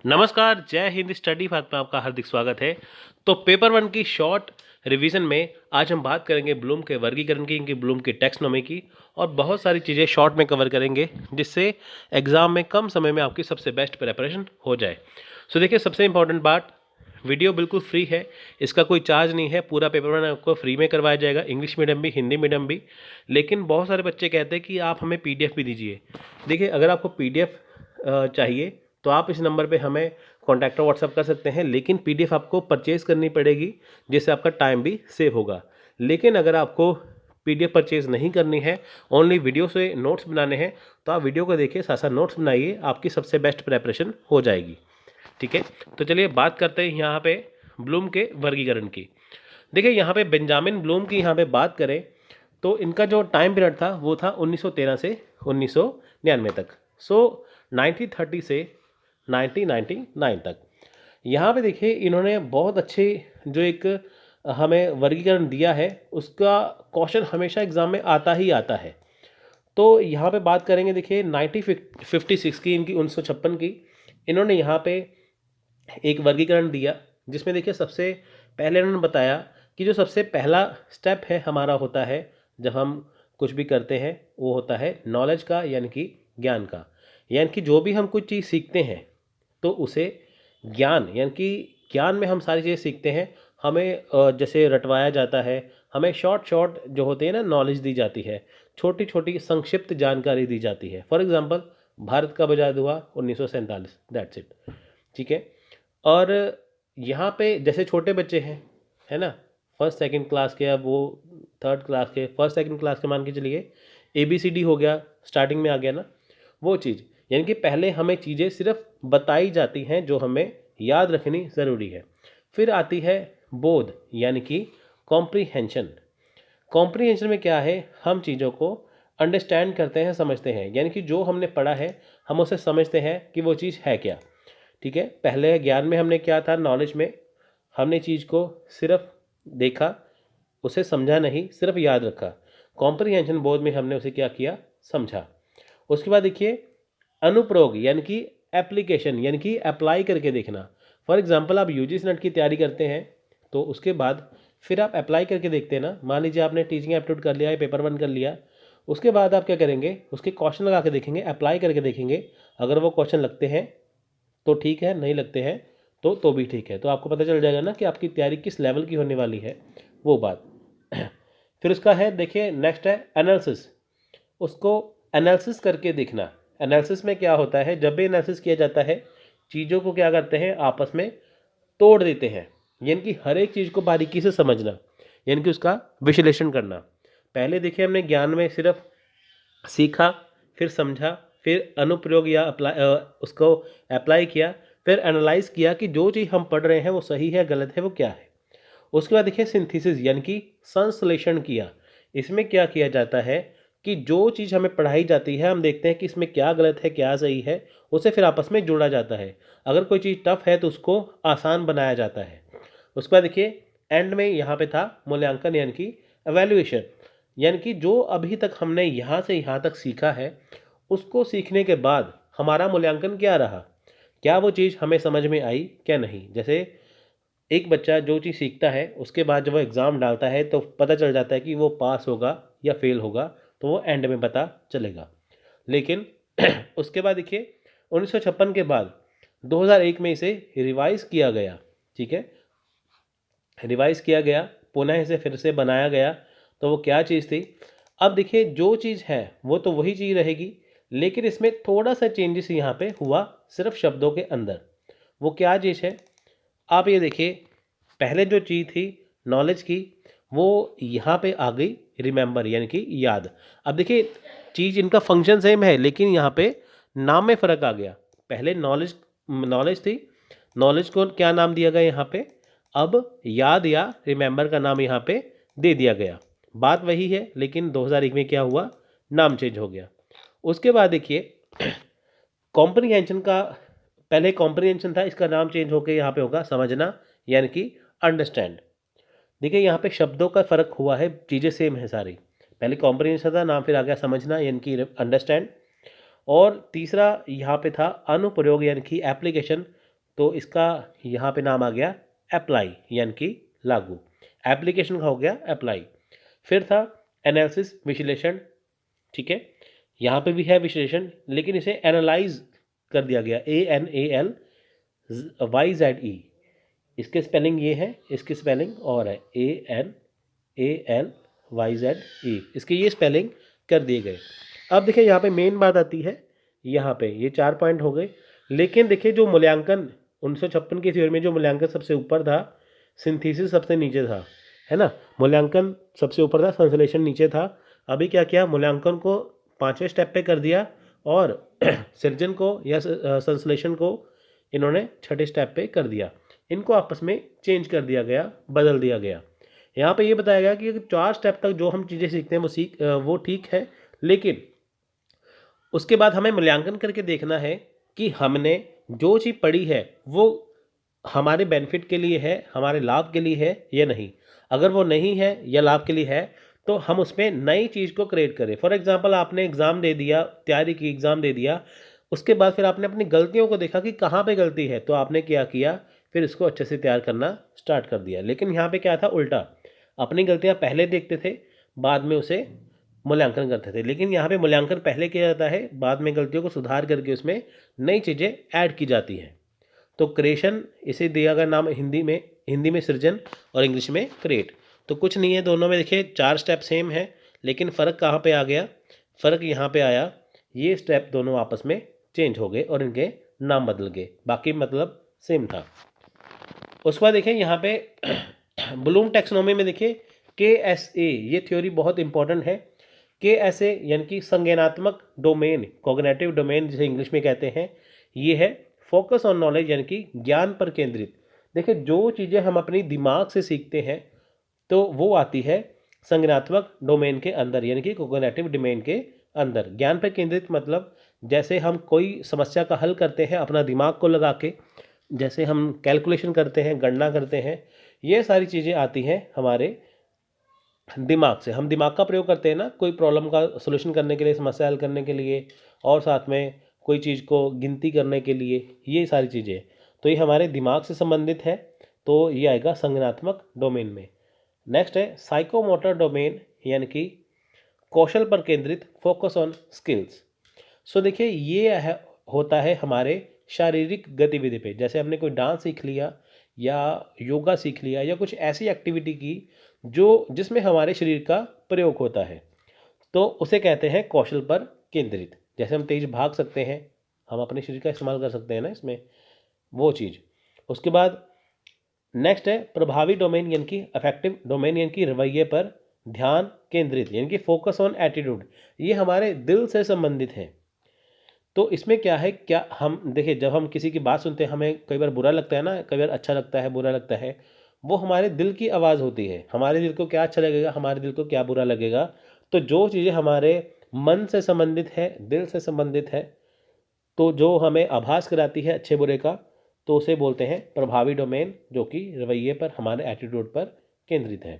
नमस्कार, जय Hind study path में आपका हार्दिक स्वागत है। तो पेपर वन की शॉर्ट रिवीजन में आज हम बात करेंगे ब्लूम के वर्गीकरण की, इनकी ब्लूम की टैक्सोनॉमी की और बहुत सारी चीज़ें शॉर्ट में कवर करेंगे जिससे एग्जाम में कम समय में आपकी सबसे बेस्ट प्रिपरेशन हो जाए। सो देखिए, सबसे इंपॉर्टेंट बात, वीडियो बिल्कुल फ्री है, इसका कोई चार्ज नहीं है, पूरा पेपर वन आपको फ्री में करवाया जाएगा, इंग्लिश मीडियम भी हिंदी मीडियम भी। लेकिन बहुत सारे बच्चे कहते हैं कि आप हमें PDF भी दीजिए। देखिए, अगर आपको PDF चाहिए तो आप इस नंबर पे हमें कॉन्टैक्ट और व्हाट्सअप कर सकते हैं, लेकिन PDF आपको परचेज़ करनी पड़ेगी जिससे आपका टाइम भी सेव होगा। लेकिन अगर आपको PDF परचेज़ नहीं करनी है, ओनली वीडियो से नोट्स बनाने हैं, तो आप वीडियो को देखिए, साथ साथ नोट्स बनाइए, आपकी सबसे बेस्ट प्रिपरेशन हो जाएगी। ठीक है, तो चलिए बात करते हैं यहाँ पे ब्लूम के वर्गीकरण की। देखिए, यहाँ पे बेंजामिन ब्लूम की यहाँ पे बात करें तो इनका जो टाइम पीरियड था वो था 1913 से 1999 तक। सो 1930 से 1999 तक। यहाँ पे देखिए, इन्होंने बहुत अच्छे जो एक हमें वर्गीकरण दिया है, उसका क्वेश्चन हमेशा एग्जाम में आता ही आता है। तो यहाँ पे बात करेंगे, देखिए 1956 की, इनकी 1956 की, इन्होंने यहाँ पे एक वर्गीकरण दिया जिसमें देखिए सबसे पहले इन्होंने बताया कि जो सबसे पहला स्टेप है हमारा होता है जब हम कुछ भी करते हैं, वो होता है नॉलेज का, यानी कि ज्ञान का। यानी कि जो भी हम कुछ चीज़ सीखते हैं तो उसे ज्ञान, यानी कि ज्ञान में हम सारी चीज़ें सीखते हैं। हमें जैसे रटवाया जाता है, हमें शॉर्ट शॉर्ट जो होते हैं ना नॉलेज दी जाती है, छोटी छोटी संक्षिप्त जानकारी दी जाती है। फॉर एग्जांपल, भारत कब आज़ाद हुआ? 1947, दैट्स इट। ठीक है। और यहाँ पे जैसे छोटे बच्चे हैं, है ना, फर्स्ट सेकंड क्लास के, अब वो थर्ड क्लास के, फर्स्ट सेकंड क्लास के मान के चलिए, ABCD हो गया, स्टार्टिंग में आ गया ना वो चीज़। यानी कि पहले हमें चीज़ें सिर्फ बताई जाती हैं जो हमें याद रखनी ज़रूरी है। फिर आती है बोध, यानी कि कॉम्प्रीहेंशन। कॉम्प्रीहेंशन में क्या है, हम चीज़ों को अंडरस्टैंड करते हैं, समझते हैं, यानी कि जो हमने पढ़ा है हम उसे समझते हैं कि वो चीज़ है क्या। ठीक है, पहले ज्ञान में हमने क्या था, नॉलेज में हमने चीज़ को सिर्फ देखा, उसे समझा नहीं, सिर्फ याद रखा। कॉम्प्रीहेंशन बोध में हमने उसे क्या किया, समझा। उसके बाद देखिए अनुप्रयोग, यानी कि एप्लीकेशन, यानी कि अप्लाई करके देखना। फॉर एग्जांपल, आप UGC नेट की तैयारी करते हैं तो उसके बाद फिर आप अप्लाई करके देखते हैं ना। मान लीजिए आपने टीचिंग एप्टीट्यूड कर लिया है, पेपर वन कर लिया, उसके बाद आप क्या करेंगे, उसके क्वेश्चन लगा के देखेंगे, अप्लाई करके देखेंगे। अगर वो क्वेश्चन लगते हैं तो ठीक है, नहीं लगते हैं तो भी ठीक है। तो आपको पता चल जाएगा ना कि आपकी तैयारी किस लेवल की होने वाली है, वो बात। फिर उसका है, देखिए नेक्स्ट है एनालिसिस। उसको एनालिसिस करके देखना। एनालिसिस में क्या होता है, जब भी एनालिसिस किया जाता है, चीज़ों को क्या करते हैं, आपस में तोड़ देते हैं। यानी कि हर एक चीज़ को बारीकी से समझना, यानी कि उसका विश्लेषण करना। पहले देखिए हमने ज्ञान में सिर्फ सीखा, फिर समझा, फिर अनुप्रयोग या उसको अप्लाई किया, फिर एनालाइज किया कि जो चीज़ हम पढ़ रहे हैं वो सही है, गलत है, वो क्या है। उसके बाद देखिए सिंथेसिस, यानी कि संश्लेषण किया। इसमें क्या किया जाता है कि जो चीज़ हमें पढ़ाई जाती है, हम देखते हैं कि इसमें क्या गलत है, क्या सही है, उसे फिर आपस में जोड़ा जाता है। अगर कोई चीज़ टफ है तो उसको आसान बनाया जाता है। उसके बाद देखिए एंड में यहाँ पे था मूल्यांकन, यानी कि एवेल्युएशन। यानी कि जो अभी तक हमने यहाँ से यहाँ तक सीखा है, उसको सीखने के बाद हमारा मूल्यांकन क्या रहा, क्या वो चीज़ हमें समझ में आई, क्या नहीं। जैसे एक बच्चा जो चीज़ सीखता है उसके बाद जब वो एग्ज़ाम डालता है तो पता चल जाता है कि वो पास होगा या फेल होगा, तो वो एंड में पता चलेगा। लेकिन उसके बाद देखिए 1956 के बाद 2001 में इसे रिवाइज़ किया गया। ठीक है, रिवाइज़ किया गया, पुनः इसे फिर से बनाया गया। तो वो क्या चीज़ थी, अब देखिए जो चीज़ है वो तो वही चीज़ रहेगी, लेकिन इसमें थोड़ा सा चेंजेस यहाँ पे हुआ, सिर्फ शब्दों के अंदर। वो क्या चीज़ है, आप ये देखिए, पहले जो चीज़ थी नॉलेज की, वो यहाँ पे आ गई रिमेंबर, यानी कि याद। अब देखिए चीज़, इनका फंक्शन सेम है, लेकिन यहाँ पे नाम में फ़र्क आ गया। पहले नॉलेज नॉलेज थी, नॉलेज को क्या नाम दिया गया यहाँ पे, अब याद या रिमेंबर का नाम यहाँ पे दे दिया गया। बात वही है, लेकिन 2001 में क्या हुआ, नाम चेंज हो गया। उसके बाद देखिए कॉम्प्रीहेंशन का, पहले कॉम्प्रीहेंशन था, इसका नाम चेंज होकर यहाँ पे होगा समझना, यानी कि अंडरस्टैंड। देखिए यहाँ पे शब्दों का फ़र्क हुआ है, चीज़ें सेम है सारी। पहले कॉम्प्रीहेंशन था, नाम फिर आ गया समझना, यानी कि अंडरस्टैंड। और तीसरा यहाँ पे था अनुप्रयोग, यानी कि एप्लीकेशन। तो इसका यहाँ पे नाम आ गया अप्लाई, यानी कि लागू। एप्लीकेशन का हो गया अप्लाई। फिर था एनालिसिस, विश्लेषण, ठीक है, यहाँ पे भी है विश्लेषण, लेकिन इसे एनालाइज कर दिया गया, ANALYZE। इसके स्पेलिंग ये है, इसकी स्पेलिंग और है ANALYZE, इसके ये स्पेलिंग कर दिए गए। अब देखिए यहाँ पे मेन बात आती है, यहाँ पे ये 4 पॉइंट हो गए, लेकिन देखिए जो मूल्यांकन 1956 की थ्योरी में जो मूल्यांकन सबसे ऊपर था, सिंथेसिस सबसे नीचे था, है ना। मूल्यांकन सबसे ऊपर था, संश्लेषण नीचे था। अभी क्या किया, मूल्यांकन को 5वें स्टेप पे कर दिया और सृजन को या संश्लेषण को इन्होंने 6ठे स्टेप पे कर दिया। इनको आपस में चेंज कर दिया गया, बदल दिया गया। यहाँ पे ये बताया गया कि 4 स्टेप तक जो हम चीज़ें सीखते हैं वो ठीक है, लेकिन उसके बाद हमें मूल्यांकन करके देखना है कि हमने जो चीज़ पढ़ी है वो हमारे बेनिफिट के लिए है, हमारे लाभ के लिए है या नहीं। अगर वो नहीं है या लाभ के लिए है तो हम उसमें नई चीज़ को क्रिएट करें। फॉर एग्जांपल आपने एग्ज़ाम दे दिया, तैयारी की, एग्ज़ाम दे दिया, उसके बाद फिर आपने अपनी गलतियों को देखा कि कहाँ पे गलती है, तो आपने क्या किया, फिर इसको अच्छे से तैयार करना स्टार्ट कर दिया। लेकिन यहाँ पे क्या था, उल्टा, अपनी गलतियाँ पहले देखते थे, बाद में उसे मूल्यांकन करते थे। लेकिन यहाँ पे मूल्यांकन पहले किया जाता है, बाद में गलतियों को सुधार करके उसमें नई चीज़ें ऐड की जाती हैं। तो क्रिएशन इसे दिया गया नाम, हिंदी में सृजन और इंग्लिश में क्रिएट। तो कुछ नहीं है, दोनों में देखिए 4 स्टेप सेम है, लेकिन फ़र्क कहाँ पे आ गया, फ़र्क यहाँ पे आया, ये स्टेप दोनों आपस में चेंज हो गए और इनके नाम बदल गए, बाकी मतलब सेम था। उसके बाद देखिए यहाँ पे ब्लूम टैक्सोनॉमी में देखिए KSA, ये थ्योरी बहुत इंपॉर्टेंट है। KSA यानी कि संज्ञानात्मक डोमेन, कॉग्निटिव डोमेन जिसे इंग्लिश में कहते हैं, ये है फोकस ऑन नॉलेज, यानी कि ज्ञान पर केंद्रित। देखिए जो चीज़ें हम अपनी दिमाग से सीखते हैं तो वो आती है संज्ञानात्मक डोमेन के अंदर, यानी कि कॉग्निटिव डोमेन के अंदर। ज्ञान पर केंद्रित मतलब जैसे हम कोई समस्या का हल करते हैं अपना दिमाग को लगा के, जैसे हम कैलकुलेशन करते हैं, गणना करते हैं, ये सारी चीज़ें आती हैं हमारे दिमाग से। हम दिमाग का प्रयोग करते हैं ना, कोई प्रॉब्लम का सलूशन करने के लिए, समस्या हल करने के लिए, और साथ में कोई चीज़ को गिनती करने के लिए, ये सारी चीज़ें, तो ये हमारे दिमाग से संबंधित है, तो ये आएगा संज्ञानात्मक डोमेन में। नेक्स्ट है साइकोमोटर डोमेन, यानी कि कौशल पर केंद्रित, फोकस ऑन स्किल्स। सो देखिए ये होता है हमारे शारीरिक गतिविधि पे, जैसे हमने कोई डांस सीख लिया या योगा सीख लिया या कुछ ऐसी एक्टिविटी की जिसमें हमारे शरीर का प्रयोग होता है, तो उसे कहते हैं कौशल पर केंद्रित। जैसे हम तेज भाग सकते हैं, हम अपने शरीर का इस्तेमाल कर सकते हैं ना इसमें, वो चीज़। उसके बाद नेक्स्ट है प्रभावी डोमेन, यानी कि अफेक्टिव डोमेन, यानी कि रवैये पर ध्यान केंद्रित, यानी कि फोकस ऑन एटीट्यूड। ये हमारे दिल से संबंधित है। तो इसमें क्या है, क्या हम देखिए, जब हम किसी की बात सुनते हैं हमें कई बार बुरा लगता है ना, कई बार अच्छा लगता है, बुरा लगता है, वो हमारे दिल की आवाज़ होती है। हमारे दिल को क्या अच्छा लगेगा, हमारे दिल को क्या बुरा लगेगा। तो जो चीज़ें हमारे मन से संबंधित है, दिल से संबंधित है, तो जो हमें आभास कराती है अच्छे बुरे का, तो उसे बोलते हैं प्रभावी डोमेन, जो कि रवैये पर, हमारे एटीट्यूड पर केंद्रित है।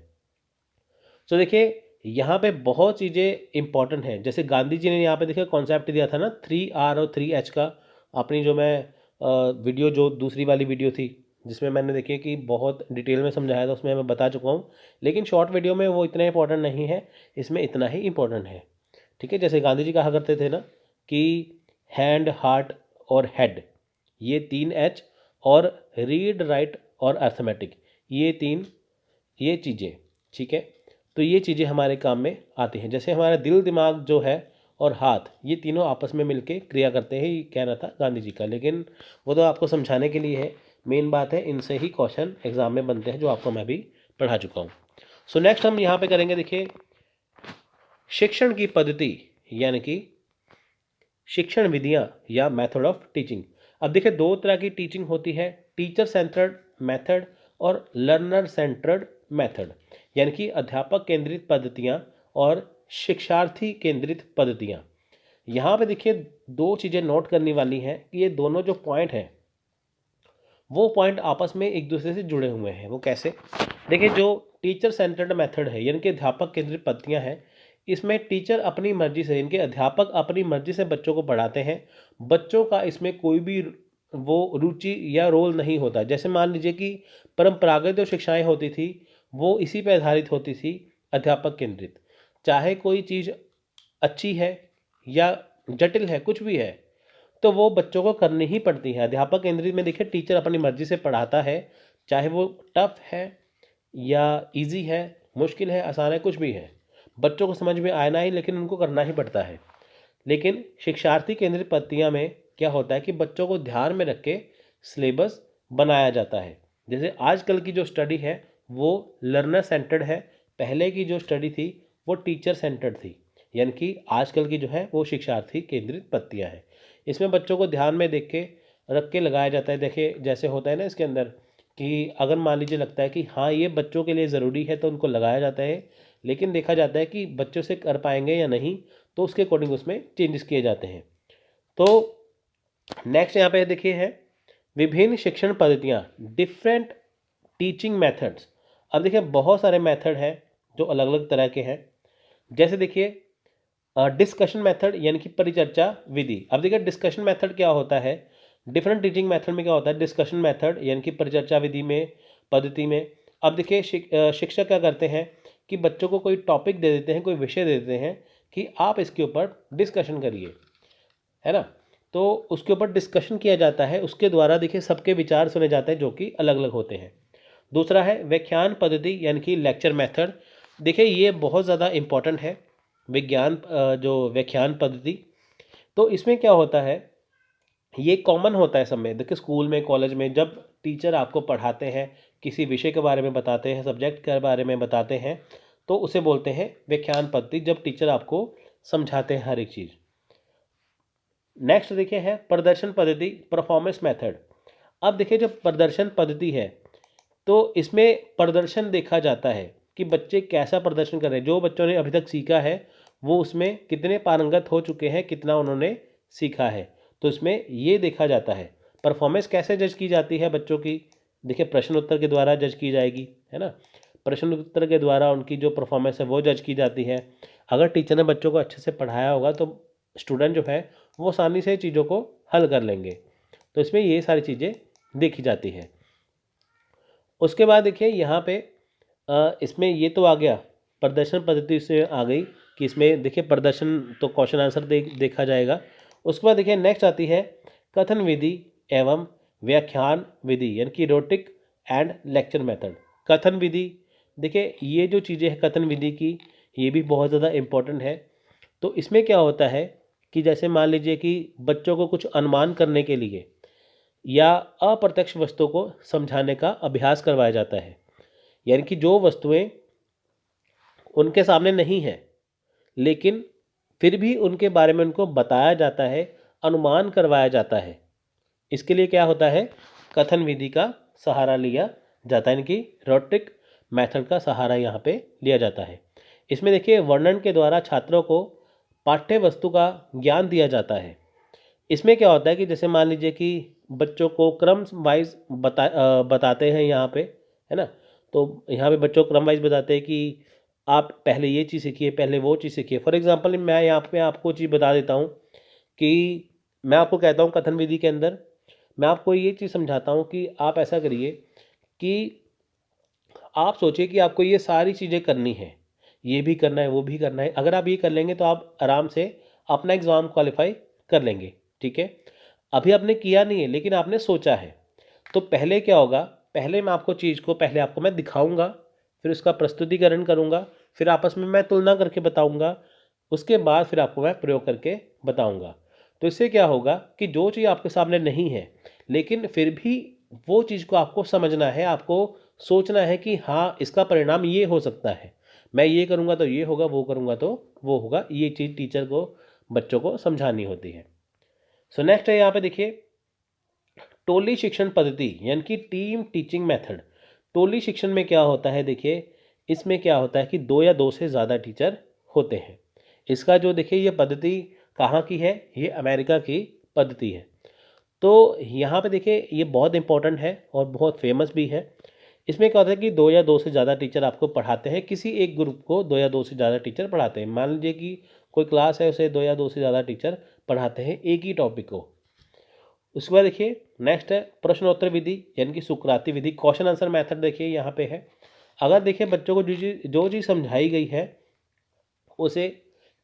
तो देखिए यहाँ पे बहुत चीज़ें इंपॉर्टेंट हैं। जैसे गांधी जी ने यहाँ पे देखिए कॉन्सेप्ट दिया था ना 3R और 3H का। अपनी जो मैं वीडियो, जो दूसरी वाली वीडियो थी जिसमें मैंने देखिए कि बहुत डिटेल में समझाया था, उसमें मैं बता चुका हूँ, लेकिन शॉर्ट वीडियो में वो इतना इंपॉर्टेंट नहीं है, इसमें इतना ही इंपॉर्टेंट है, ठीक है। जैसे गांधी जी कहा करते थे ना कि हैंड, हार्ट और हेड, ये 3H, और रीड, राइट और अर्थमेटिक, ये चीज़ें, ठीक है। तो ये चीज़ें हमारे काम में आती हैं। जैसे हमारा दिल, दिमाग जो है और हाथ, ये तीनों आपस में मिलके क्रिया करते हैं, ये कहना था गांधी जी का, लेकिन वो तो आपको समझाने के लिए है। मेन बात है इनसे ही क्वेश्चन एग्जाम में बनते हैं, जो आपको मैं भी पढ़ा चुका हूँ। सो नेक्स्ट हम यहाँ पे करेंगे, देखिए शिक्षण की पद्धति, यानी कि शिक्षण विधियाँ या मेथड ऑफ टीचिंग। अब देखिए 2 तरह की टीचिंग होती है, टीचर सेंटर्ड मेथड और लर्नर सेंटर्ड मेथड, यानी कि अध्यापक केंद्रित पद्धतियाँ और शिक्षार्थी केंद्रित पद्धतियाँ। यहाँ पे देखिए 2 चीज़ें नोट करने वाली हैं कि ये दोनों जो पॉइंट हैं वो पॉइंट आपस में एक दूसरे से जुड़े हुए हैं। वो कैसे, देखिए जो टीचर सेंटर्ड मेथड है, यानी कि अध्यापक केंद्रित पद्धतियाँ हैं, इसमें टीचर अपनी मर्जी से, इनके अध्यापक अपनी मर्जी से बच्चों को पढ़ाते हैं। बच्चों का इसमें कोई भी वो रुचि या रोल नहीं होता। जैसे मान लीजिए कि परंपरागत जो शिक्षाएं होती थी वो इसी पे आधारित होती थी, अध्यापक केंद्रित। चाहे कोई चीज़ अच्छी है या जटिल है, कुछ भी है, तो वो बच्चों को करनी ही पड़ती है। अध्यापक केंद्रित में देखिए टीचर अपनी मर्जी से पढ़ाता है, चाहे वो टफ है या इजी है, मुश्किल है, आसान है, कुछ भी है, बच्चों को समझ में आना ही, लेकिन उनको करना ही पड़ता है। लेकिन शिक्षार्थी केंद्रित पद्धतियाँ में क्या होता है कि बच्चों को ध्यान में रख के सिलेबस बनाया जाता है। जैसे आजकल की जो स्टडी है वो लर्नर सेंटर्ड है, पहले की जो स्टडी थी वो टीचर सेंटर्ड थी। यानी कि आजकल की जो है वो शिक्षार्थी केंद्रित पद्धतियाँ हैं। इसमें बच्चों को ध्यान में देख के रख के लगाया जाता है। देखिए जैसे होता है ना इसके अंदर कि अगर मान लीजिए लगता है कि हाँ ये बच्चों के लिए ज़रूरी है तो उनको लगाया जाता है, लेकिन देखा जाता है कि बच्चों से कर पाएंगे या नहीं, तो उसके अकॉर्डिंग उसमें चेंजेस किए जाते हैं। तो नेक्स्ट यहाँ पे देखिए है विभिन्न शिक्षण पद्धतियाँ, डिफरेंट टीचिंग मेथड्स। अब देखिए बहुत सारे मेथड हैं जो अलग अलग तरह के हैं। जैसे देखिए डिस्कशन मेथड यानी कि परिचर्चा विधि। अब देखिए डिस्कशन मेथड क्या होता है, डिफरेंट टीचिंग मेथड में क्या होता है, डिस्कशन मेथड यानी कि परिचर्चा विधि में, पद्धति में। अब देखिए शिक्षक क्या करते हैं कि बच्चों को कोई टॉपिक दे देते हैं, कोई विषय दे देते हैं कि आप इसके ऊपर डिस्कशन करिए, है ना। तो उसके ऊपर डिस्कशन किया जाता है, उसके द्वारा देखिए सबके विचार सुने जाते हैं जो कि अलग अलग होते हैं। दूसरा है व्याख्यान पद्धति यानी कि लेक्चर मेथड। देखिए ये बहुत ज़्यादा इम्पॉर्टेंट है, जो व्याख्यान पद्धति। तो इसमें क्या होता है, ये कॉमन होता है सब में। देखिए स्कूल में, कॉलेज में जब टीचर आपको पढ़ाते हैं, किसी विषय के बारे में बताते हैं, सब्जेक्ट के बारे में बताते हैं, तो उसे बोलते हैं व्याख्यान पद्धति, जब टीचर आपको समझाते हैं हर एक चीज़। नेक्स्ट देखिए है प्रदर्शन पद्धति, परफॉर्मेंस मेथड। अब देखिए जो प्रदर्शन पद्धति है तो इसमें प्रदर्शन देखा जाता है कि बच्चे कैसा प्रदर्शन कर रहे हैं, जो बच्चों ने अभी तक सीखा है वो उसमें कितने पारंगत हो चुके हैं, कितना उन्होंने सीखा है, तो इसमें ये देखा जाता है। परफॉर्मेंस कैसे जज की जाती है बच्चों की, देखिए प्रश्न उत्तर के द्वारा जज की जाएगी, है ना। प्रश्न उत्तर के द्वारा उनकी जो परफॉर्मेंस है वो जज की जाती है। अगर टीचर ने बच्चों को अच्छे से पढ़ाया होगा तो स्टूडेंट जो है वो आसानी से चीज़ों को हल कर लेंगे। तो इसमें ये सारी चीज़ें देखी जाती है। उसके बाद देखिए यहाँ पे इसमें ये तो आ गया, प्रदर्शन पद्धति से आ गई कि इसमें देखिए प्रदर्शन तो क्वेश्चन आंसर देखा जाएगा। उसके बाद देखिए नेक्स्ट आती है कथन विधि एवं व्याख्यान विधि यानी कि रोटिक एंड लेक्चर मेथड। कथन विधि, देखिए ये जो चीज़ें हैं कथन विधि की, ये भी बहुत ज़्यादा इम्पोर्टेंट है। तो इसमें क्या होता है कि जैसे मान लीजिए कि बच्चों को कुछ अनुमान करने के लिए या अप्रत्यक्ष वस्तुओं को समझाने का अभ्यास करवाया जाता है। यानी कि जो वस्तुएं उनके सामने नहीं है लेकिन फिर भी उनके बारे में उनको बताया जाता है, अनुमान करवाया जाता है, इसके लिए क्या होता है, कथन विधि का सहारा लिया जाता है, यानी कि रोटिक मेथड का सहारा यहाँ पे लिया जाता है। इसमें देखिए वर्णन के द्वारा छात्रों को पाठ्य वस्तु का ज्ञान दिया जाता है। इसमें क्या होता है कि जैसे मान लीजिए कि बच्चों को क्रम वाइज बताते हैं यहाँ पे, है ना। तो यहाँ पे बच्चों को क्रम वाइज बताते हैं कि आप पहले ये चीज़ सीखिए, पहले वो चीज़ सीखिए। फॉर एग्जांपल मैं यहाँ पे आपको चीज़ बता देता हूँ कि मैं आपको कहता हूँ कथन विधि के अंदर मैं आपको ये चीज़ समझाता हूँ कि आप ऐसा करिए कि आप सोचिए कि आपको ये सारी चीज़ें करनी है, ये भी करना है, वो भी करना है। अगर आप ये कर लेंगे तो आप आराम से अपना एग्ज़ाम क्वालिफाई कर लेंगे, ठीक है। अभी आपने किया नहीं है लेकिन आपने सोचा है, तो पहले क्या होगा, पहले मैं आपको चीज़ को पहले आपको मैं दिखाऊंगा, फिर उसका प्रस्तुतिकरण करूंगा, फिर आपस में मैं तुलना करके बताऊंगा, उसके बाद फिर आपको मैं प्रयोग करके बताऊंगा। तो इससे क्या होगा कि जो चीज़ आपके सामने नहीं है लेकिन फिर भी वो चीज़ को आपको समझना है, आपको सोचना है कि हाँ इसका परिणाम ये हो सकता है, मैं ये करूँगा तो ये होगा, वो करूँगा तो वो होगा। ये चीज़ टीचर को बच्चों को समझानी होती है। सो नेक्स्ट है यहाँ पे देखिए टोली शिक्षण पद्धति यानी कि टीम टीचिंग मेथड। टोली शिक्षण में क्या होता है, देखिए इसमें क्या होता है कि दो या दो से ज़्यादा टीचर होते हैं। इसका जो देखिए ये पद्धति कहाँ की है, ये अमेरिका की पद्धति है। तो यहाँ पे देखिए ये बहुत इंपॉर्टेंट है और बहुत फेमस भी है। इसमें क्या होता है कि दो या दो से ज़्यादा टीचर आपको पढ़ाते हैं, किसी एक ग्रुप को दो या दो से ज़्यादा टीचर पढ़ाते हैं। मान लीजिए कि कोई क्लास है, उसे दो या दो से ज़्यादा टीचर पढ़ाते हैं एक ही टॉपिक को। उसके बाद देखिए नेक्स्ट है प्रश्नोत्तर विधि यानी कि सुकराती विधि। क्वेश्चन आंसर मेथड देखिए यहाँ पे है। अगर देखिए बच्चों को जो चीज़ समझाई गई है उसे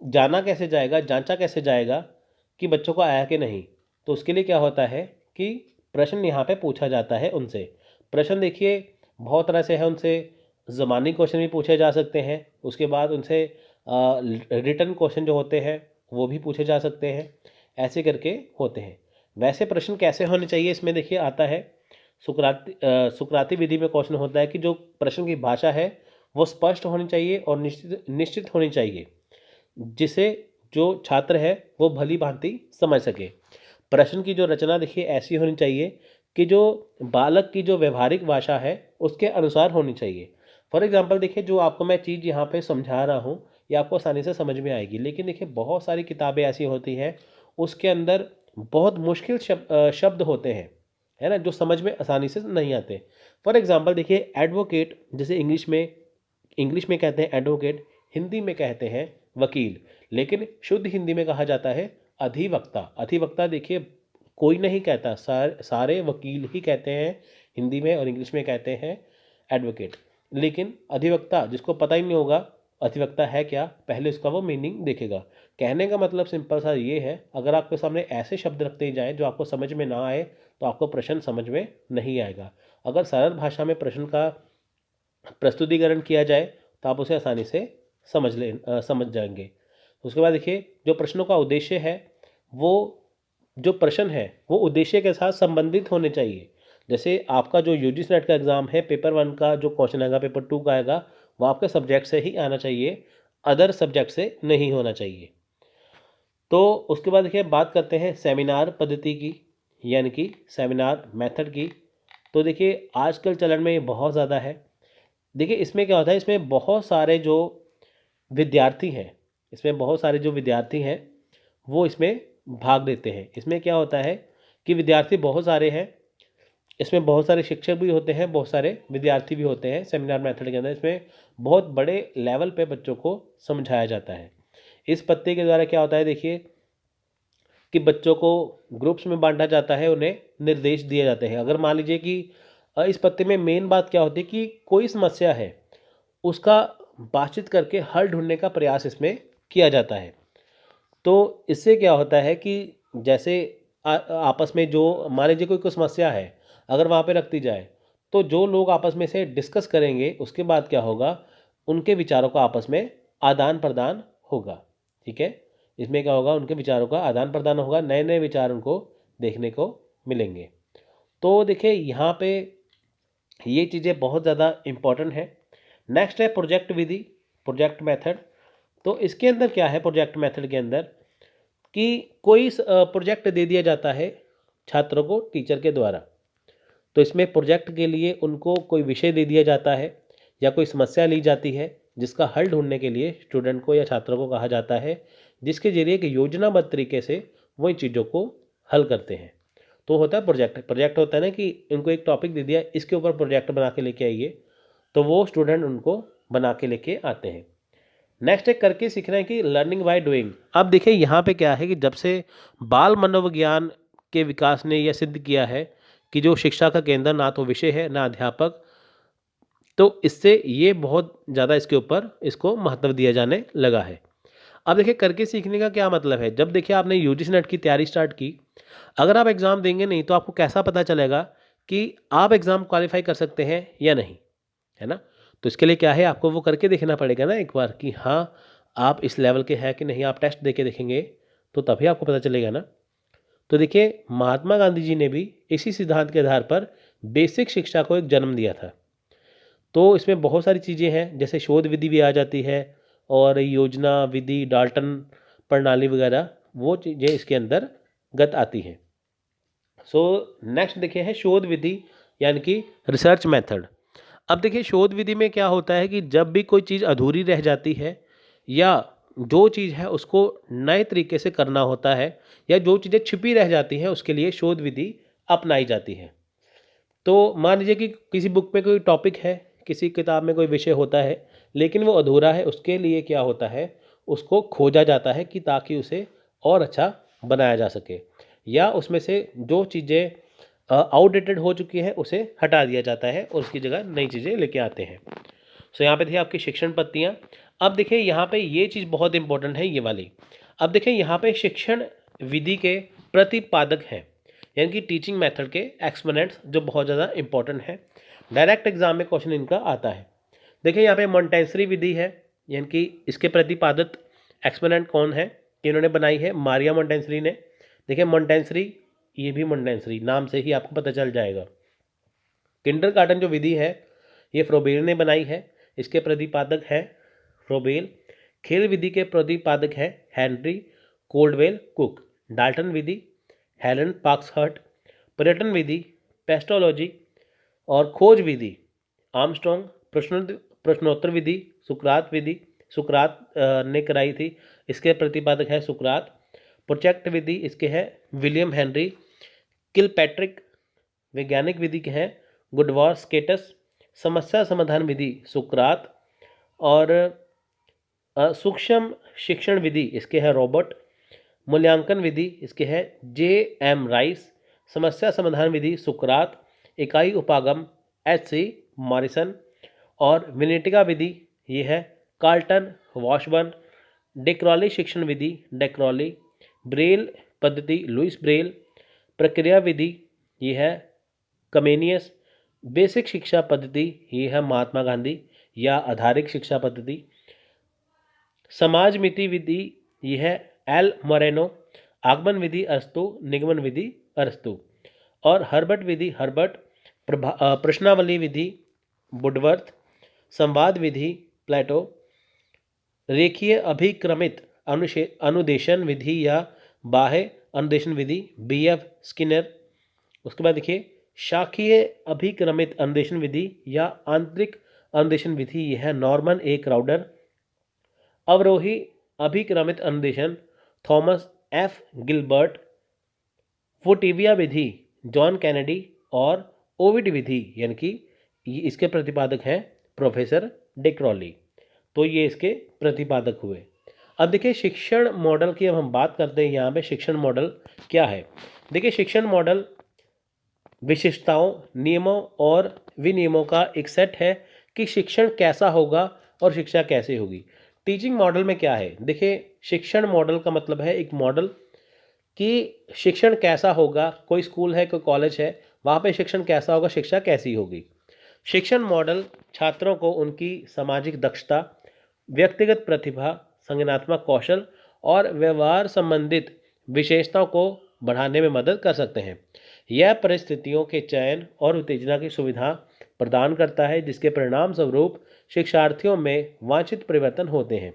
जाना कैसे जाएगा, जांचा कैसे जाएगा कि बच्चों को आया कि नहीं, तो उसके लिए क्या होता है कि प्रश्न यहाँ पे पूछा जाता है उनसे। प्रश्न देखिए बहुत तरह से है, उनसे ज़बानी क्वेश्चन भी पूछे जा सकते हैं, उसके बाद उनसे रिटन क्वेश्चन जो होते हैं वो भी पूछे जा सकते हैं, ऐसे करके होते हैं। वैसे प्रश्न कैसे होने चाहिए इसमें देखिए आता है सुकराती विधि में क्वेश्चन होता है कि जो प्रश्न की भाषा है वो स्पष्ट होनी चाहिए और निश्चित होनी चाहिए, जिसे जो छात्र है वो भली भांति समझ सके। प्रश्न की जो रचना देखिए ऐसी होनी चाहिए कि जो बालक की जो व्यवहारिक भाषा है उसके अनुसार होनी चाहिए। फॉर एग्जांपल देखिए जो आपको मैं चीज़ यहाँ पे समझा रहा हूँ ये आपको आसानी से समझ में आएगी, लेकिन देखिए बहुत सारी किताबें ऐसी होती हैं उसके अंदर बहुत मुश्किल शब्द होते हैं, है ना, जो समझ में आसानी से नहीं आते। फॉर एग्जांपल देखिए एडवोकेट, जैसे इंग्लिश में कहते हैं एडवोकेट, हिंदी में कहते हैं वकील, लेकिन शुद्ध हिंदी में कहा जाता है अधिवक्ता। अधिवक्ता देखिए कोई नहीं कहता, सारे वकील ही कहते हैं हिंदी में, और इंग्लिश में कहते हैं एडवोकेट। लेकिन अधिवक्ता जिसको पता ही नहीं होगा अधिवक्ता है क्या, पहले उसका वो मीनिंग देखेगा। कहने का मतलब सिंपल सा ये है, अगर आपके सामने ऐसे शब्द रखते जाएं जो आपको समझ में ना आए तो आपको प्रश्न समझ में नहीं आएगा। अगर सरल भाषा में प्रश्न का प्रस्तुतिकरण किया जाए तो आप उसे आसानी से समझ जाएंगे। उसके बाद देखिए जो प्रश्नों का उद्देश्य है, वो जो प्रश्न है वो उद्देश्य के साथ संबंधित होने चाहिए। जैसे आपका जो यूजीसी नेट का एग्ज़ाम है, पेपर 1 का जो क्वेश्चन आएगा, पेपर 2 का आएगा, वो आपके सब्जेक्ट से ही आना चाहिए, अदर सब्जेक्ट से नहीं होना चाहिए। तो उसके बाद देखिए बात करते हैं सेमिनार पद्धति की, यानी कि सेमिनार मेथड की। तो देखिए आजकल चलन में ये बहुत ज़्यादा है। देखिए इसमें क्या होता है, इसमें बहुत सारे जो विद्यार्थी हैं वो इसमें भाग लेते हैं। इसमें क्या होता है कि विद्यार्थी बहुत सारे हैं, इसमें बहुत सारे शिक्षक भी होते हैं, बहुत सारे विद्यार्थी भी होते हैं। सेमिनार मेथड के अंदर इसमें बहुत बड़े लेवल पे बच्चों को समझाया जाता है। इस पत्ते के द्वारा क्या होता है देखिए कि बच्चों को ग्रुप्स में बांटा जाता है, उन्हें निर्देश दिए जाते हैं। अगर मान लीजिए कि इस पत्ते में मेन बात क्या होती है कि कोई समस्या है उसका बातचीत करके हल ढूंढने का प्रयास इसमें किया जाता है। तो इससे क्या होता है कि जैसे आपस में जो मान लीजिए कोई समस्या है अगर वहाँ पे रखती जाए तो जो लोग आपस में से डिस्कस करेंगे उसके बाद क्या होगा, उनके विचारों का आपस में आदान प्रदान होगा। ठीक है, इसमें क्या होगा, उनके विचारों का आदान प्रदान होगा, नए नए विचार उनको देखने को मिलेंगे। तो देखिए यहाँ पे ये चीज़ें बहुत ज़्यादा इम्पॉर्टेंट है। नेक्स्ट है प्रोजेक्ट विधि, प्रोजेक्ट मेथड। तो इसके अंदर क्या है, प्रोजेक्ट मेथड के अंदर कि कोई प्रोजेक्ट दे दिया जाता है छात्रों को टीचर के द्वारा। तो इसमें प्रोजेक्ट के लिए उनको कोई विषय दे दिया जाता है या कोई समस्या ली जाती है जिसका हल ढूंढने के लिए स्टूडेंट को या छात्रों को कहा जाता है, जिसके जरिए एक योजनाबद्ध तरीके से वो इन चीज़ों को हल करते हैं। तो होता है प्रोजेक्ट होता है ना कि उनको एक टॉपिक दे दिया, इसके ऊपर प्रोजेक्ट बना के लेके आइए, तो वो स्टूडेंट उनको बना के लेके आते हैं। नेक्स्ट है करके सीखना है कि लर्निंग बाय डूइंग। अब देखिए यहाँ पे क्या है कि जब से बाल मनोविज्ञान के विकास ने यह सिद्ध किया है कि जो शिक्षा का केंद्र ना तो विषय है ना अध्यापक, तो इससे ये बहुत ज़्यादा इसके ऊपर इसको महत्व दिया जाने लगा है। अब देखिए करके सीखने का क्या मतलब है, जब देखिए आपने यूजीसी नेट की तैयारी स्टार्ट की, अगर आप एग्ज़ाम देंगे नहीं तो आपको कैसा पता चलेगा कि आप एग्ज़ाम क्वालिफाई कर सकते हैं या नहीं, है ना। तो इसके लिए क्या है, आपको वो करके देखना पड़ेगा ना एक बार कि हाँ आप इस लेवल के हैं कि नहीं। आप टेस्ट दे के देखेंगे तो तभी आपको पता चलेगा ना। तो देखिए महात्मा गांधी जी ने भी इसी सिद्धांत के आधार पर बेसिक शिक्षा को एक जन्म दिया था। तो इसमें बहुत सारी चीज़ें हैं, जैसे शोध विधि भी आ जाती है और योजना विधि, डाल्टन प्रणाली वगैरह, वो चीज़ें इसके अंदर गत आती हैं। सो नेक्स्ट देखिए है शोध विधि यानी कि रिसर्च मेथड। अब देखिए शोध विधि में क्या होता है कि जब भी कोई चीज़ अधूरी रह जाती है या जो चीज़ है उसको नए तरीके से करना होता है या जो चीज़ें छिपी रह जाती हैं उसके लिए शोध विधि अपनाई जाती है। तो मान लीजिए कि किसी बुक में कोई टॉपिक है, किसी किताब में कोई विषय होता है लेकिन वो अधूरा है, उसके लिए क्या होता है, उसको खोजा जाता है कि ताकि उसे और अच्छा बनाया जा सके। या उसमें से जो चीज़ें आउटडेटेड हो चुकी हैं उसे हटा दिया जाता है और उसकी जगह नई चीज़ें लेके आते हैं। सो यहाँ पे थी आपकी शिक्षण पत्तियाँ। अब देखिए यहाँ पे ये चीज़ बहुत इंपॉर्टेंट है, ये वाली। अब देखिए यहाँ पे शिक्षण विधि के प्रतिपादक हैं, यानी कि टीचिंग मेथड के एक्सपोनेंट्स, जो बहुत ज़्यादा इंपॉर्टेंट है। डायरेक्ट एग्जाम में क्वेश्चन इनका आता है। देखिए यहाँ पे मॉन्टेसरी विधि है, यानी कि इसके प्रतिपादक एक्सपोनेंट कौन है, इन्होंने बनाई है मारिया मॉन्टेसरी ने। देखिए मॉन्टेसरी, ये भी मॉन्टेसरी, नाम से ही आपको पता चल जाएगा। किंडरगार्टन जो विधि है ये फ्रोबेल ने बनाई है, इसके प्रतिपादक है फ्रोबेल। खेल विधि के प्रतिपादक है हेनरी कोल्डवेल कुक। डाल्टन विधि हेलन पाक्सहर्ट। पर्यटन विधि पेस्टोलॉजी। और खोज विधि आर्मस्ट्रॉन्ग। प्रश्नोत्तर विधि सुकरात विधि, सुकरात ने कराई थी, इसके प्रतिपादक है सुकरात। प्रोजेक्ट विधि इसके है विलियम हेनरी किलपैट्रिक। वैज्ञानिक विधि के हैं गुडवार स्केटस। समस्या समाधान विधि सुकरात। और सूक्ष्म शिक्षण विधि इसके है रॉबर्ट। मूल्यांकन विधि इसके है J.M. राइस। समस्या समाधान विधि सुकरात। इकाई उपागम H.C. मॉरिसन। और विनेटिका विधि ये है कार्ल्टन वॉशबर्न। डेक्रॉली शिक्षण विधि डेक्रॉली। ब्रेल पद्धति लुइस ब्रेल। प्रक्रिया विधि ये है कमेनियस। बेसिक शिक्षा पद्धति ये है महात्मा गांधी या आधारिक शिक्षा पद्धति। समाज मिति विधि ये है एल मोरेनो। आगमन विधि अरस्तु। निगमन विधि अरस्तु। और हर्बर्ट विधि हर्बर्ट। प्रश्नावली विधि वुडवर्थ। संवाद विधि प्लेटो। रेखीय अभिक्रमित अनुदेशन विधि या बाह्य अनुदेशन विधि B.F. स्किनर। उसके बाद देखिए शाखीय अभिक्रमित अनुदेशन विधि या आंतरिक अनुदेशन विधि यह है नॉर्मन ए क्राउडर। अवरोही अभिक्रमित अनुदेशन थॉमस F. गिलबर्ट। फुटिविया विधि जॉन कैनेडी। और ओविड विधि यानी कि इसके प्रतिपादक हैं प्रोफेसर डेक्रॉली। तो ये इसके प्रतिपादक हुए। अब देखिए शिक्षण मॉडल की अब हम बात करते हैं। यहाँ पे शिक्षण मॉडल क्या है। देखिए शिक्षण मॉडल विशिष्टताओं, नियमों और विनियमों का एक सेट है कि शिक्षण कैसा होगा और शिक्षा कैसे होगी। टीचिंग मॉडल में क्या है, देखिए शिक्षण मॉडल का मतलब है एक मॉडल कि शिक्षण कैसा होगा। कोई स्कूल है, कोई कॉलेज है, वहाँ पे शिक्षण कैसा होगा, शिक्षा कैसी होगी। शिक्षण मॉडल छात्रों को उनकी सामाजिक दक्षता, व्यक्तिगत प्रतिभा, संज्ञानात्मक कौशल और व्यवहार संबंधित विशेषताओं को बढ़ाने में मदद कर सकते हैं। यह परिस्थितियों के चयन और उत्तेजना की सुविधा प्रदान करता है, जिसके परिणाम स्वरूप शिक्षार्थियों में वांछित परिवर्तन होते हैं।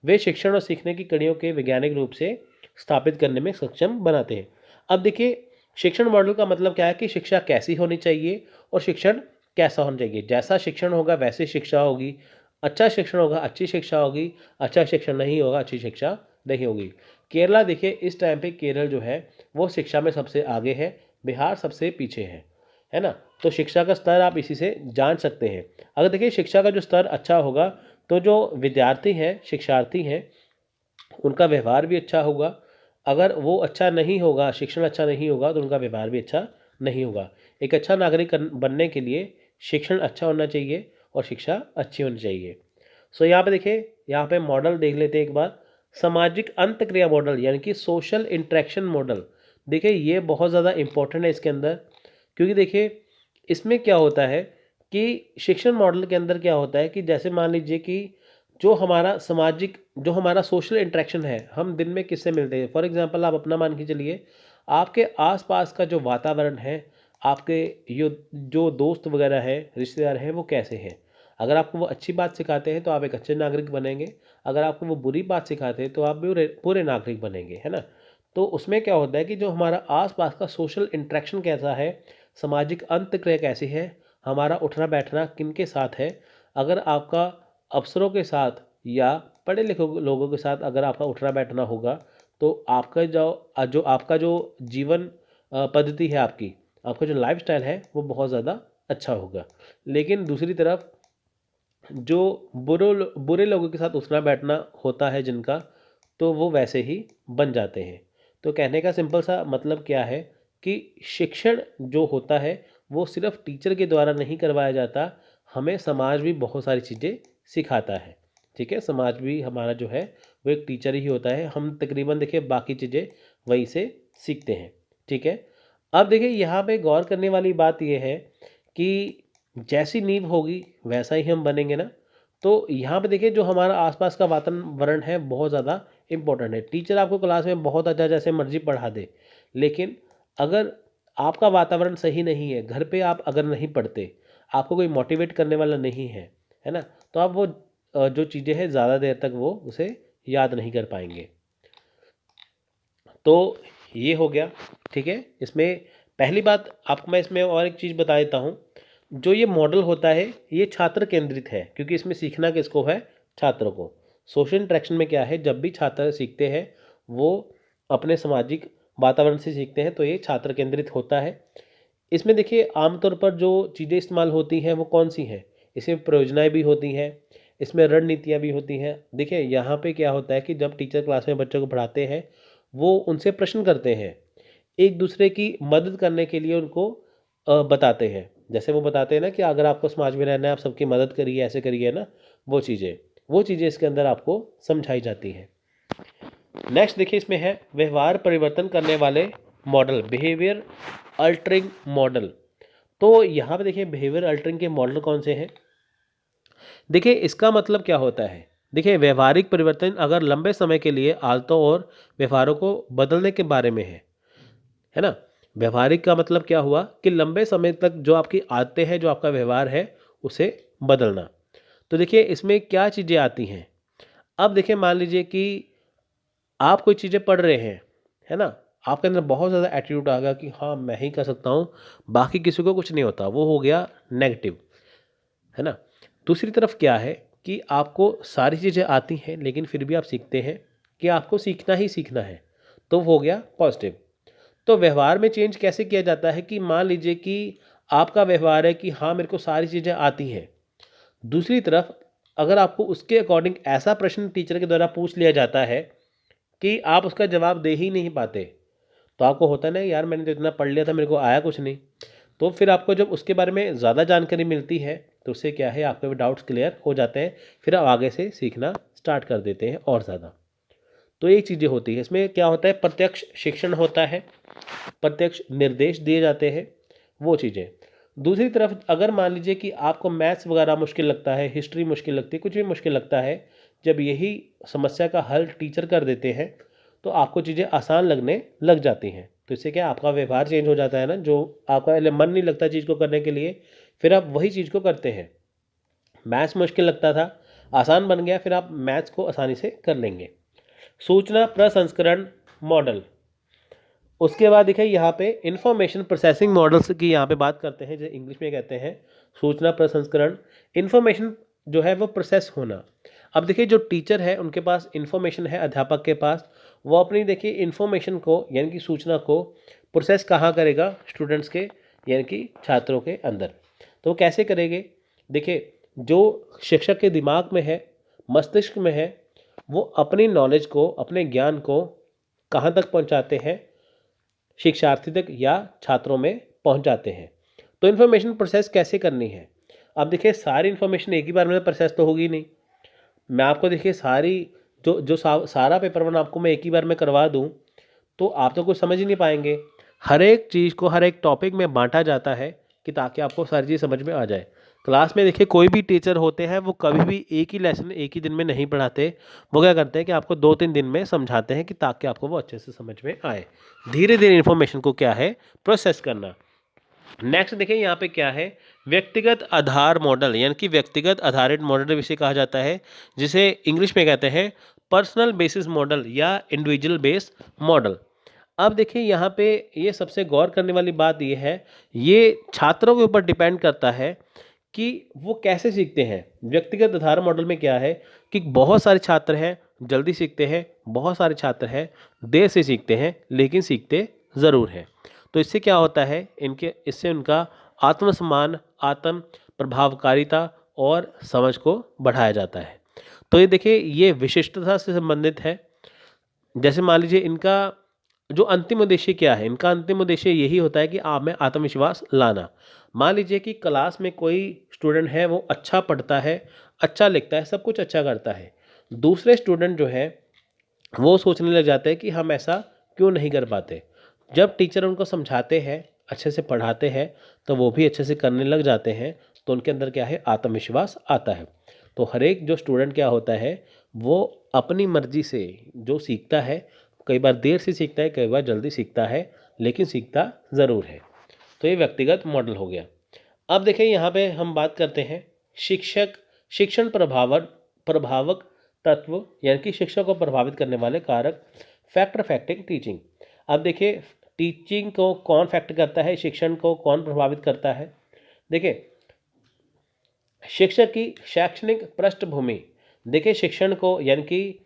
वे शिक्षण और सीखने की कड़ियों के वैज्ञानिक रूप से स्थापित करने में सक्षम बनाते हैं। अब देखिए शिक्षण मॉडल का मतलब क्या है कि शिक्षा कैसी होनी चाहिए और शिक्षण कैसा होना चाहिए। जैसा शिक्षण होगा वैसी शिक्षा होगी। अच्छा शिक्षण होगा अच्छी शिक्षा होगी, अच्छा शिक्षण नहीं होगा अच्छी शिक्षा नहीं होगी। केरला देखिए इस टाइम पे केरल जो है वो शिक्षा में सबसे आगे है, बिहार सबसे पीछे है ना। तो शिक्षा का स्तर आप इसी से जान सकते हैं। अगर देखिए शिक्षा का जो स्तर अच्छा होगा तो जो विद्यार्थी हैं, शिक्षार्थी हैं, उनका व्यवहार भी अच्छा होगा। अगर वो अच्छा नहीं होगा, शिक्षण अच्छा नहीं होगा, तो उनका व्यवहार भी अच्छा नहीं होगा। एक अच्छा नागरिक बनने के लिए शिक्षण अच्छा होना चाहिए और शिक्षा अच्छी होनी चाहिए। सो यहाँ पे देखिए, यहाँ पे मॉडल देख लेते हैं एक बार। सामाजिक अंतक्रिया मॉडल यानी कि सोशल इंटरेक्शन मॉडल। देखिए ये बहुत ज़्यादा इम्पोर्टेंट है इसके अंदर, क्योंकि देखिए इसमें क्या होता है कि शिक्षण मॉडल के अंदर क्या होता है कि जैसे मान लीजिए कि जो हमारा सामाजिक, जो हमारा सोशल इंटरेक्शन है, हम दिन में किससे मिलते हैं। फॉर एग्जांपल आप अपना मान के चलिए, आपके आसपास का जो वातावरण है, आपके जो दोस्त वगैरह हैं, रिश्तेदार हैं, वो कैसे हैं। अगर आपको वो अच्छी बात सिखाते हैं तो आप एक अच्छे नागरिक बनेंगे। अगर आपको वो बुरी बात सिखाते हैं तो आप भी बुरे नागरिक बनेंगे, है ना। तो उसमें क्या होता है कि जो हमारा आसपास का सोशल इंटरेक्शन कैसा है, सामाजिक अंतक्रिया कैसी है, हमारा उठना बैठना किन के साथ है। अगर आपका अफसरों के साथ या पढ़े लिखे लोगों के साथ अगर आपका उठना बैठना होगा, तो आपका जो आपका जो जीवन पद्धति है, आपका जो लाइफस्टाइल है वो बहुत ज़्यादा अच्छा होगा। लेकिन दूसरी तरफ जो बुरे लोगों के साथ उठना बैठना होता है जिनका, तो वो वैसे ही बन जाते हैं। तो कहने का सिंपल सा मतलब क्या है कि शिक्षण जो होता है वो सिर्फ टीचर के द्वारा नहीं करवाया जाता, हमें समाज भी बहुत सारी चीज़ें सिखाता है। ठीक है, समाज भी हमारा जो है वो एक टीचर ही होता है, हम तकरीबन देखिए बाकी चीज़ें वहीं से सीखते हैं। ठीक है, अब देखिए यहाँ पे गौर करने वाली बात यह है कि जैसी नींव होगी वैसा ही हम बनेंगे ना। तो यहाँ पे देखिए जो हमारा आसपास का वातावरण है बहुत ज़्यादा इम्पोर्टेंट है। टीचर आपको क्लास में बहुत अच्छा जैसे मर्जी पढ़ा दे, लेकिन अगर आपका वातावरण सही नहीं है, घर पे आप अगर नहीं पढ़ते, आपको कोई मोटिवेट करने वाला नहीं है, है ना, तो आप वो जो चीज़ें हैं ज़्यादा देर तक वो उसे याद नहीं कर पाएंगे। तो ये हो गया। ठीक है, इसमें पहली बात आपको मैं इसमें और एक चीज़ बता देता हूँ। जो ये मॉडल होता है ये छात्र केंद्रित है, क्योंकि इसमें सीखना किसको है? छात्रों को। सोशल इंटरेक्शन में क्या है, जब भी छात्र सीखते हैं वो अपने सामाजिक वातावरण से सीखते हैं, तो ये छात्र केंद्रित होता है। इसमें देखिए आमतौर पर जो चीज़ें इस्तेमाल होती हैं वो कौन सी हैं? इसमें परियोजनाएँ भी होती हैं, इसमें रणनीतियाँ भी होती हैं। देखिए यहाँ पे क्या होता है कि जब टीचर क्लास में बच्चों को पढ़ाते हैं, वो उनसे प्रश्न करते हैं, एक दूसरे की मदद करने के लिए उनको बताते हैं। जैसे वो बताते हैं ना कि अगर आपको समाज में रहना है आप सबकी मदद करिए, ऐसे करिए ना, वो चीज़ें इसके अंदर आपको समझाई जाती हैं। नेक्स्ट देखिए इसमें है व्यवहार परिवर्तन करने वाले मॉडल, बिहेवियर अल्टरिंग मॉडल। तो यहाँ पे देखिए बिहेवियर अल्टरिंग के मॉडल कौन से हैं? देखिए इसका मतलब क्या होता है? देखिए व्यवहारिक परिवर्तन अगर लंबे समय के लिए आदतों और व्यवहारों को बदलने के बारे में है ना। व्यवहारिक का मतलब क्या हुआ कि लंबे समय तक जो आपकी आदतें हैं, जो आपका व्यवहार है, उसे बदलना। तो देखिए इसमें क्या चीज़ें आती हैं। अब देखिए मान लीजिए कि आप कोई चीज़ें पढ़ रहे हैं, है ना, आपके अंदर बहुत ज़्यादा एटीट्यूड आ गया कि हाँ मैं ही कर सकता हूँ, बाकी किसी को कुछ नहीं होता, वो हो गया नेगेटिव, है ना। दूसरी तरफ क्या है कि आपको सारी चीज़ें आती हैं लेकिन फिर भी आप सीखते हैं कि आपको सीखना ही सीखना है, तो हो गया पॉजिटिव। तो व्यवहार में चेंज कैसे किया जाता है कि मान लीजिए कि आपका व्यवहार है कि हाँ मेरे को सारी चीज़ें आती हैं, दूसरी तरफ अगर आपको उसके अकॉर्डिंग ऐसा प्रश्न टीचर के द्वारा पूछ लिया जाता है कि आप उसका जवाब दे ही नहीं पाते, तो आपको होता नहीं यार मैंने तो इतना पढ़ लिया था, मेरे को आया कुछ नहीं। तो फिर आपको जब उसके बारे में ज़्यादा जानकारी मिलती है तो उससे क्या है, आपके डाउट्स क्लियर हो जाते हैं, फिर आप आगे से सीखना स्टार्ट कर देते हैं और ज़्यादा। तो ये चीज़ें होती है। इसमें क्या होता है, प्रत्यक्ष शिक्षण होता है, प्रत्यक्ष निर्देश दिए जाते हैं, वो चीज़ें। दूसरी तरफ अगर मान लीजिए कि आपको मैथ्स वगैरह मुश्किल लगता है, हिस्ट्री मुश्किल लगती है, कुछ भी मुश्किल लगता है, जब यही समस्या का हल टीचर कर देते हैं तो आपको चीज़ें आसान लगने लग जाती हैं। तो इससे क्या आपका व्यवहार चेंज हो जाता है ना, जो आपका पहले मन नहीं लगता चीज़ को करने के लिए, फिर आप वही चीज़ को करते हैं। मैथ्स मुश्किल लगता था, आसान बन गया, फिर आप मैथ्स को आसानी से कर लेंगे। सूचना प्रसंस्करण मॉडल। उसके बाद देखिए यहाँ पे इंफॉर्मेशन प्रोसेसिंग मॉडल्स की यहाँ पे बात करते हैं, जो इंग्लिश में कहते हैं सूचना प्रसंस्करण। इंफॉर्मेशन जो है वो प्रोसेस होना। अब देखिए जो टीचर है उनके पास इंफॉर्मेशन है, अध्यापक के पास, वो अपनी देखिए इंफॉर्मेशन को यानी कि सूचना को प्रोसेस कहाँ करेगा? स्टूडेंट्स के यानी कि छात्रों के अंदर। तो वो कैसे करेंगे? देखिए जो शिक्षक के दिमाग में है, मस्तिष्क में है, वो अपनी नॉलेज को, अपने ज्ञान को कहाँ तक पहुँचाते हैं? शिक्षार्थी तक या छात्रों में पहुंच जाते हैं। तो इन्फॉर्मेशन प्रोसेस कैसे करनी है? अब देखिए सारी इन्फॉर्मेशन एक ही बार में प्रोसेस तो होगी नहीं। मैं आपको देखिए सारी सारा पेपर वन आपको मैं एक ही बार में करवा दूं तो आप तो कुछ समझ ही नहीं पाएंगे। हर एक चीज़ को हर एक टॉपिक में बांटा जाता है कि ताकि आपको सारी चीज़ समझ में आ जाए। क्लास में देखिए कोई भी टीचर होते हैं वो कभी भी एक ही लेसन एक ही दिन में नहीं पढ़ाते। वो क्या करते हैं कि आपको 2-3 दिन में समझाते हैं कि ताकि आपको वो अच्छे से समझ में आए। धीरे धीरे इन्फॉर्मेशन को क्या है, प्रोसेस करना। नेक्स्ट देखिए यहाँ पे क्या है, व्यक्तिगत आधार मॉडल, यानी कि व्यक्तिगत आधारित मॉडल विषय कहा जाता है, जिसे इंग्लिश में कहते हैं पर्सनल बेसिस मॉडल या इंडिविजुअल बेस मॉडल। अब देखिए यहाँ पे ये सबसे गौर करने वाली बात ये है, ये छात्रों के ऊपर डिपेंड करता है कि वो कैसे सीखते हैं। व्यक्तिगत आधार मॉडल में क्या है कि बहुत सारे छात्र हैं जल्दी सीखते हैं, बहुत सारे छात्र हैं देर से सीखते हैं लेकिन सीखते ज़रूर हैं। तो इससे क्या होता है, इससे उनका आत्मसम्मान, आत्म प्रभावकारिता और समझ को बढ़ाया जाता है। तो ये देखिए ये विशिष्टता से संबंधित है। जैसे मान लीजिए इनका जो अंतिम उद्देश्य क्या है, इनका अंतिम उद्देश्य यही होता है कि आप में आत्मविश्वास लाना। मान लीजिए कि क्लास में कोई स्टूडेंट है, वो अच्छा पढ़ता है, अच्छा लिखता है, सब कुछ अच्छा करता है। दूसरे स्टूडेंट जो है वो सोचने लग जाते हैं कि हम ऐसा क्यों नहीं कर पाते। जब टीचर उनको समझाते हैं, अच्छे से पढ़ाते हैं, तो वो भी अच्छे से करने लग जाते हैं, तो उनके अंदर क्या है, आत्मविश्वास आता है। तो हर एक जो स्टूडेंट क्या होता है, वो अपनी मर्जी से जो सीखता है, कई बार देर से सीखता है, कई बार जल्दी सीखता है, लेकिन सीखता ज़रूर है। तो ये व्यक्तिगत मॉडल हो गया। अब देखिए यहाँ पे हम बात करते हैं शिक्षक शिक्षण प्रभावक तत्व, यानी कि शिक्षा को प्रभावित करने वाले कारक, फैक्टर फैक्टिंग टीचिंग। अब देखिए टीचिंग को कौन फैक्ट करता है, शिक्षण को कौन प्रभावित करता है। देखिए शिक्षक की शैक्षणिक पृष्ठभूमि, देखिए शिक्षण को यानी कि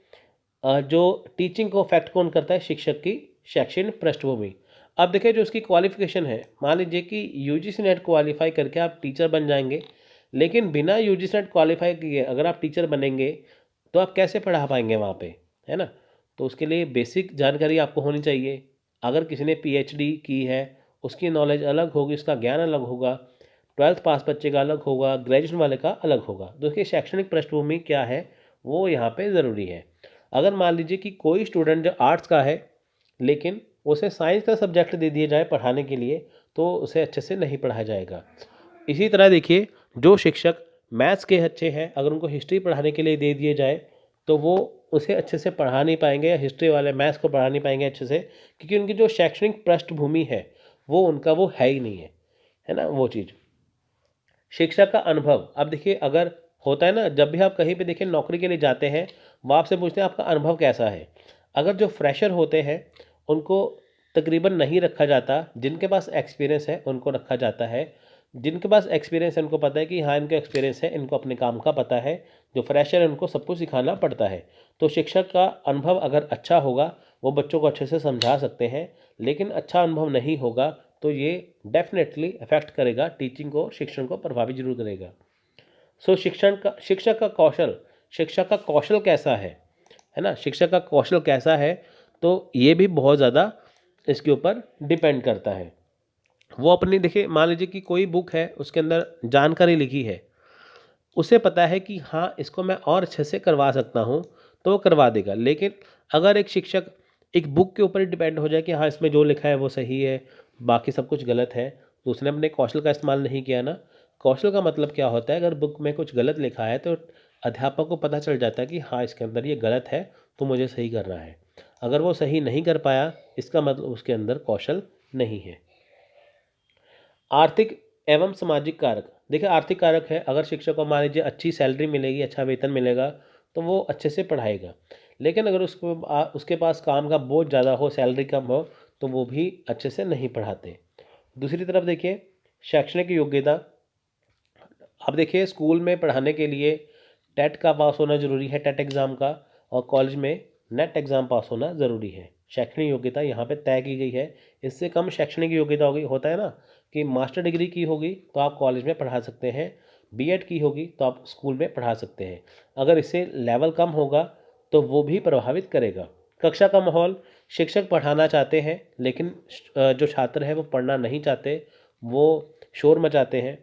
जो टीचिंग को फैक्ट कौन करता है, शिक्षक की शैक्षणिक पृष्ठभूमि। अब देखिए जो उसकी क्वालिफिकेशन है, मान लीजिए कि यूजीसी नेट क्वालिफाई करके आप टीचर बन जाएंगे, लेकिन बिना यूजीसी नेट क्वालिफाई किए अगर आप टीचर बनेंगे तो आप कैसे पढ़ा पाएंगे वहाँ पे, है ना। तो उसके लिए बेसिक जानकारी आपको होनी चाहिए। अगर किसी ने पीएचडी की है, उसकी नॉलेज अलग होगी, उसका ज्ञान अलग होगा। 12th पास बच्चे का अलग होगा, ग्रेजुएशन वाले का अलग होगा। तो उसकी शैक्षणिक पृष्ठभूमि क्या है, वो यहाँ पे ज़रूरी है। अगर मान लीजिए कि कोई स्टूडेंट जो आर्ट्स का है, लेकिन उसे साइंस का सब्जेक्ट दे दिया जाए पढ़ाने के लिए, तो उसे अच्छे से नहीं पढ़ाया जाएगा। इसी तरह देखिए जो शिक्षक मैथ्स के अच्छे हैं, अगर उनको हिस्ट्री पढ़ाने के लिए दे दिए जाए, तो वो उसे अच्छे से पढ़ा नहीं पाएंगे, या हिस्ट्री वाले मैथ्स को पढ़ा नहीं पाएंगे अच्छे से, क्योंकि उनकी जो शैक्षणिक पृष्ठभूमि है वो उनका वो है ही नहीं है ना वो चीज़। शिक्षक का अनुभव, अब देखिए अगर होता है ना, जब भी आप कहीं पे देखिए नौकरी के लिए जाते हैं, वो आपसे पूछते हैं आपका अनुभव कैसा है। अगर जो फ्रेशर होते हैं उनको तकरीबन नहीं रखा जाता, जिनके पास एक्सपीरियंस है उनको रखा जाता है। जिनके पास एक्सपीरियंस है उनको पता है कि हाँ इनको एक्सपीरियंस है, इनको अपने काम का पता है। जो फ्रेशर है उनको सब कुछ सिखाना पड़ता है। तो शिक्षक का अनुभव अगर अच्छा होगा, वो बच्चों को अच्छे से समझा सकते हैं। लेकिन अच्छा अनुभव नहीं होगा तो ये डेफिनेटली अफेक्ट करेगा टीचिंग को, शिक्षण को प्रभावित जरूर करेगा। सो शिक्षक का कौशल कैसा है ना, शिक्षक का कौशल कैसा है, तो ये भी बहुत ज़्यादा इसके ऊपर डिपेंड करता है। वो अपनी देखिए मान लीजिए कि कोई बुक है, उसके अंदर जानकारी लिखी है, उसे पता है कि हाँ इसको मैं और अच्छे से करवा सकता हूँ, तो वो करवा देगा। लेकिन अगर एक शिक्षक एक बुक के ऊपर ही डिपेंड हो जाए कि हाँ इसमें जो लिखा है वो सही है, बाकी सब कुछ गलत है, तो उसने अपने कौशल का इस्तेमाल नहीं किया ना। कौशल का मतलब क्या होता है, अगर बुक में कुछ गलत लिखा है तो अध्यापक को पता चल जाता है कि हाँ इसके अंदर ये गलत है, तो मुझे सही करना है। अगर वो सही नहीं कर पाया, इसका मतलब उसके अंदर कौशल नहीं है। आर्थिक एवं सामाजिक कारक, देखिए आर्थिक कारक है, अगर शिक्षक को मान लीजिए अच्छी सैलरी मिलेगी, अच्छा वेतन मिलेगा, तो वो अच्छे से पढ़ाएगा। लेकिन अगर उसको उसके पास काम का बोझ ज़्यादा हो, सैलरी कम हो, तो वो भी अच्छे से नहीं पढ़ाते। दूसरी तरफ देखिए शैक्षणिक योग्यता। अब देखिए स्कूल में पढ़ाने के लिए टेट का पास होना ज़रूरी है, टेट एग्ज़ाम का, और कॉलेज में नेट एग्ज़ाम पास होना ज़रूरी है। शैक्षणिक योग्यता यहाँ पे तय की गई है। इससे कम शैक्षणिक योग्यता होगी, होता है ना कि मास्टर डिग्री की होगी तो आप कॉलेज में पढ़ा सकते हैं, बीएड की होगी तो आप स्कूल में पढ़ा सकते हैं। अगर इससे लेवल कम होगा तो वो भी प्रभावित करेगा। कक्षा का माहौल, शिक्षक पढ़ाना चाहते हैं लेकिन जो छात्र है वो पढ़ना नहीं चाहते, वो शोर मचाते हैं,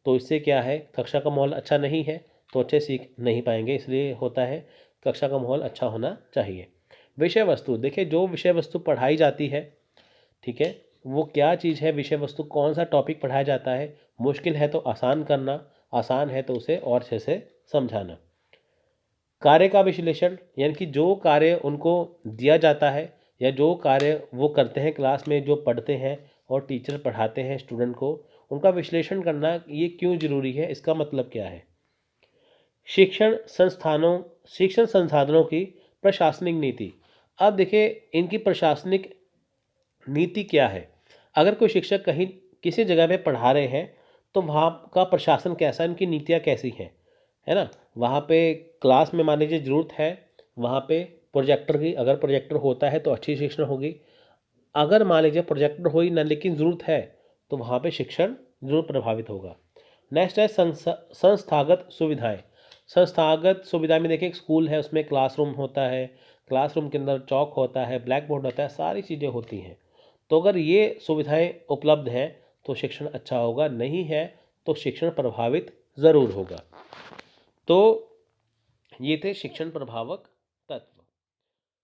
तो इससे क्या है, कक्षा का माहौल अच्छा नहीं है तो अच्छे सीख नहीं पाएंगे। इसलिए होता है कक्षा का माहौल अच्छा होना चाहिए। विषय वस्तु, देखिए जो विषय वस्तु पढ़ाई जाती है, ठीक है, वो क्या चीज़ है, विषय वस्तु कौन सा टॉपिक पढ़ाया जाता है, मुश्किल है तो आसान करना, आसान है तो उसे और अच्छे से समझाना। कार्य का विश्लेषण, यानी कि जो कार्य उनको दिया जाता है या जो कार्य वो करते हैं क्लास में, जो पढ़ते हैं और टीचर पढ़ाते हैं स्टूडेंट को, उनका विश्लेषण करना, ये क्यों ज़रूरी है, इसका मतलब क्या है। शिक्षण संसाधनों की प्रशासनिक नीति। अब देखिए इनकी प्रशासनिक नीति क्या है। अगर कोई शिक्षक कहीं किसी जगह पे पढ़ा रहे हैं, तो वहाँ का प्रशासन कैसा, इनकी नीतियाँ कैसी हैं, है ना। वहाँ पे क्लास में मान लीजिए ज़रूरत है, वहाँ पे प्रोजेक्टर की, अगर प्रोजेक्टर होता है तो अच्छी शिक्षण होगी। अगर मान लीजिए प्रोजेक्टर हो ही ना लेकिन ज़रूरत है, तो वहाँ पे शिक्षण ज़रूर प्रभावित होगा। नेक्स्ट है संस्थागत सुविधाएं। संस्थागत सुविधा में देखिए, एक स्कूल है उसमें क्लासरूम होता है, क्लासरूम के अंदर चौक होता है, ब्लैक बोर्ड होता है, सारी चीज़ें होती हैं। तो अगर ये सुविधाएं उपलब्ध हैं तो शिक्षण अच्छा होगा, नहीं है तो शिक्षण प्रभावित ज़रूर होगा। तो ये थे शिक्षण प्रभावक तत्व।